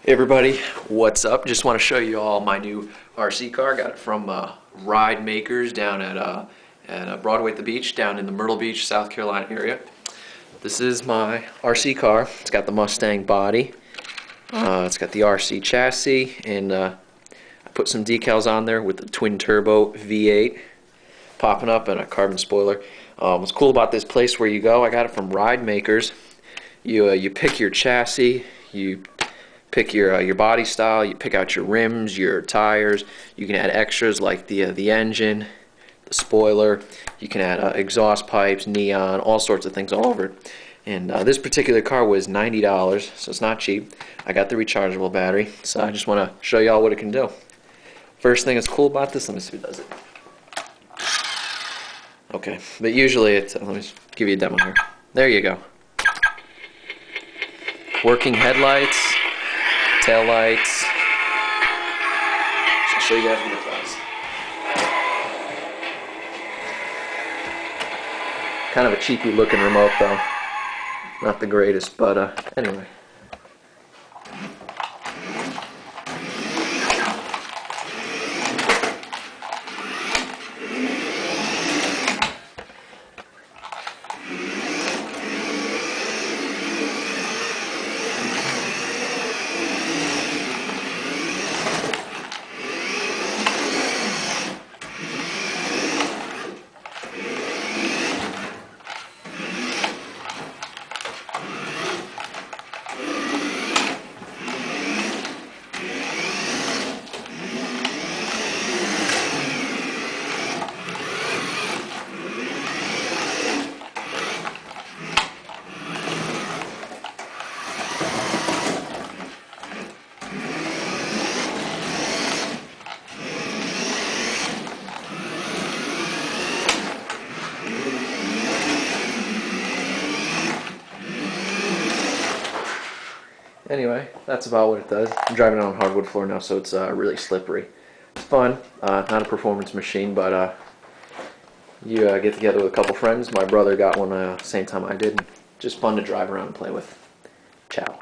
Hey everybody, what's up? Just want to show you all my new RC car. Got it from Ride Makerz down at Broadway at the beach, down in the Myrtle Beach, South Carolina area. This is my RC car. It's got the Mustang body. It's got the RC chassis, and I put some decals on there with the twin turbo V8 popping up and a carbon spoiler. What's cool about this place where you go, I got it from Ride Makerz. You pick your chassis, you pick your body style, you pick out your rims, your tires. You can add extras like the engine, the spoiler. You can add exhaust pipes, neon, all sorts of things all over it. And this particular car was $90, so it's not cheap. I got the rechargeable battery, so I just want to show y'all what it can do. First thing that's cool about this, let me see who does it. Okay, but usually it's, let me just give you a demo here. There you go. Working headlights, tail lights. I'll show you guys what it does. Kind of a cheapy looking remote though. Not the greatest, but anyway. Anyway, that's about what it does. I'm driving it on hardwood floor now, so it's really slippery. It's fun. Not a performance machine, but you get together with a couple friends. My brother got one same time I did. Just fun to drive around and play with. Ciao.